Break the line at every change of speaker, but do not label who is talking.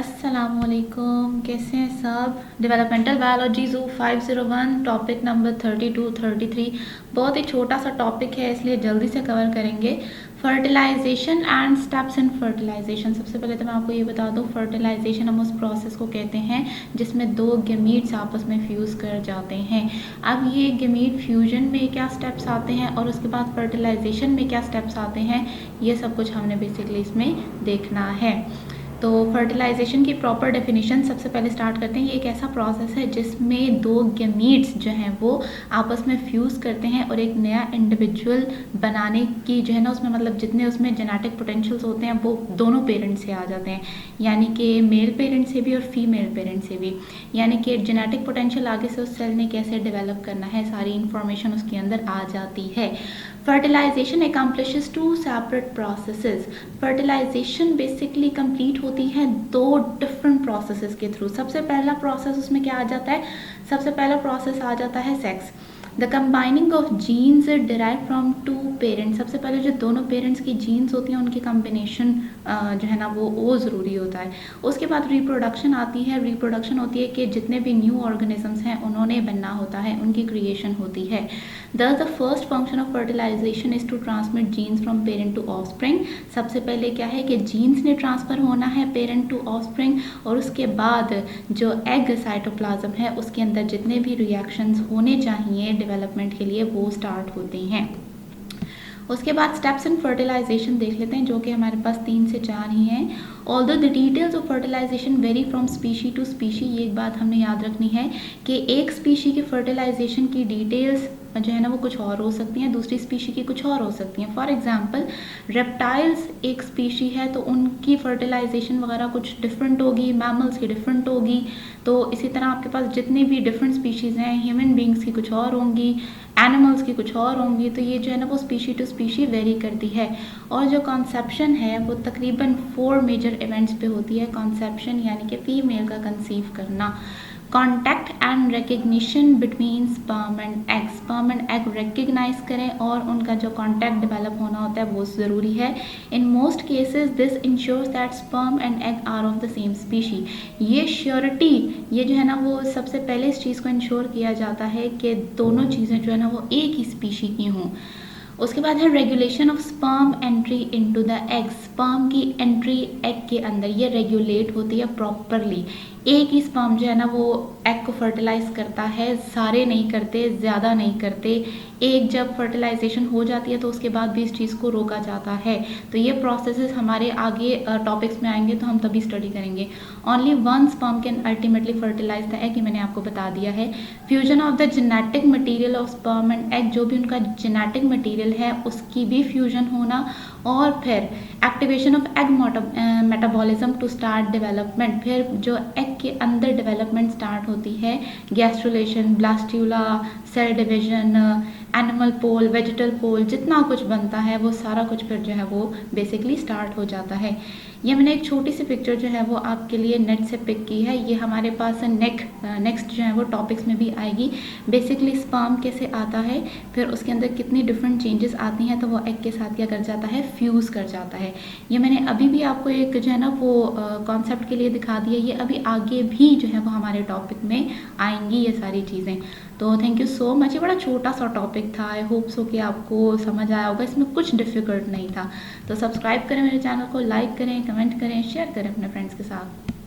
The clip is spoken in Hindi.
अस्सलामुअलैकुम, कैसे हैं सब। डेवलपमेंटल बायोलॉजी जू 501 टॉपिक नंबर 32-33 बहुत ही छोटा सा टॉपिक है, इसलिए जल्दी से कवर करेंगे। Fertilization and steps in fertilization. सबसे पहले तो मैं आपको ये बता दूं, फर्टिलाइजेशन हम उस प्रोसेस को कहते हैं जिसमें दो गैमीट्स आपस में फ्यूज़ कर जाते हैं। अब ये गैमीट फ्यूजन में क्या स्टेप्स आते हैं और उसके बाद फर्टिलाइजेशन में क्या स्टेप्स आते हैं, ये सब कुछ हमने बेसिकली इसमें देखना है। तो फर्टिलाइजेशन की प्रॉपर डेफिनेशन सबसे पहले स्टार्ट करते हैं। ये एक ऐसा प्रोसेस है जिसमें दो गैमीट्स जो हैं वो आपस में फ्यूज़ करते हैं और एक नया इंडिविजुअल बनाने की जो है ना, उसमें मतलब जितने उसमें जेनेटिक पोटेंशियल्स होते हैं वो दोनों पेरेंट्स से आ जाते हैं, यानी कि मेल पेरेंट से भी और फीमेल पेरेंट से भी। यानी कि जेनेटिक पोटेंशियल आगे से उस सेल ने कैसे डेवलप करना है, सारी इंफॉर्मेशन उसके अंदर आ जाती है। Fertilization accomplishes two separate processes। Fertilization basically complete होती है दो डिफरेंट प्रोसेसेस के थ्रू। सबसे पहला प्रोसेस उसमें क्या आ जाता है, सबसे पहला प्रोसेस आ जाता है sex. The combining of genes derive from two parents. सबसे पहले जो दोनों पेरेंट्स की जीन्स होती हैं उनकी कम्बिनेशन जो है ना वो ज़रूरी होता है। उसके बाद रिप्रोडक्शन आती है। रिप्रोडक्शन होती है कि जितने भी न्यू ऑर्गेनिजम्स हैं उन्होंने बनना होता है, उनकी क्रिएशन होती है। Thus the first function of fertilization is to transmit genes from parent to offspring। सबसे पहले क्या है कि जीन्स ने ट्रांसफ़र होना है पेरेंट टू ऑफस्प्रिंग, और उसके बाद जो एग साइटोप्लाज्म है उसके अंदर जितने भी रिएक्शंस होने चाहिए डेवलपमेंट के लिए वो स्टार्ट होते हैं। उसके बाद स्टेप्स इन फर्टिलाइजेशन देख लेते हैं, जो कि हमारे पास 3 से 4 ही हैं। Although the details of fertilization vary from species to species. ये एक बात हमने याद रखनी है कि एक स्पीशी की फर्टिलाइजेशन की डिटेल्स जो है ना वो कुछ और हो सकती हैं, दूसरी स्पीशी की कुछ और हो सकती हैं। फॉर एग्जांपल रेप्टाइल्स एक स्पीशी है तो उनकी फर्टिलाइजेशन वगैरह कुछ डिफरेंट होगी, मैमल्स की डिफरेंट होगी। तो इसी तरह आपके पास जितनी भी डिफरेंट स्पीशीज़ हैं, ह्यूमन बींग्स की कुछ और होंगी, एनिमल्स की कुछ और होंगी। तो ये जो है ना वो स्पीशी टू स्पीशी वेरी करती है। और जो कॉन्सेप्शन है वो तकरीबन 4 मेजर इवेंट्स पे होती है। कॉन्सेप्शन यानी कि फीमेल का कंसीव करना, contact and recognition between sperm and egg. Sperm and egg recognize करें और उनका जो कॉन्टैक्ट डेवलप होना होता है वो ज़रूरी है। In most cases this ensures that sperm and egg are of the same species. ये श्योरिटी, ये जो है ना वो सबसे पहले इस चीज़ को इंश्योर किया जाता है कि दोनों चीज़ें जो है ना वो एक ही स्पीशी की हों। उसके बाद है regulation of sperm entry into the egg. Sperm की एंट्री एग के अंदर ये रेगुलेट होती है प्रॉपरली। एक ही स्पर्म जो है ना वो एग को फर्टिलाइज करता है, सारे नहीं करते, ज़्यादा नहीं करते। एक जब फर्टिलाइजेशन हो जाती है तो उसके बाद भी इस चीज़ को रोका जाता है। तो ये प्रोसेसेस हमारे आगे टॉपिक्स में आएंगे तो हम तभी स्टडी करेंगे। Only one sperm can ultimately fertilize the egg, ये मैंने आपको बता दिया है। Fusion of the genetic material of sperm and egg, जो भी उनका जेनेटिक मटीरियल है उसकी भी फ्यूजन होना। और फिर activation of egg metabolism to start development. फिर जो एग के अंदर डेवलपमेंट स्टार्ट होती है, gastrulation, blastula, cell division, animal pole, vegetal pole, जितना कुछ बनता है वो सारा कुछ फिर जो है वो बेसिकली स्टार्ट हो जाता है। ये मैंने एक छोटी सी पिक्चर जो है वो आपके लिए नेट से पिक की है। ये हमारे पास नेक्स्ट जो है वो टॉपिक्स में भी आएगी। बेसिकली स्पर्म कैसे आता है, फिर उसके अंदर कितनी डिफरेंट चेंजेस आती हैं, तो वो एग के साथ क्या कर जाता है, फ्यूज़ कर जाता है। ये मैंने अभी भी आपको एक जो है ना वो कॉन्सेप्ट के लिए दिखा दिया। ये अभी आगे भी जो है वो हमारे टॉपिक में आएंगी ये सारी चीज़ें। तो थैंक यू सो मच। ये बड़ा छोटा सा टॉपिक था, आई होप सो कि आपको समझ आया होगा, इसमें कुछ डिफ़िकल्ट नहीं था। तो सब्सक्राइब करें मेरे चैनल को, लाइक करें, कमेंट करें, शेयर करें अपने फ्रेंड्स के साथ।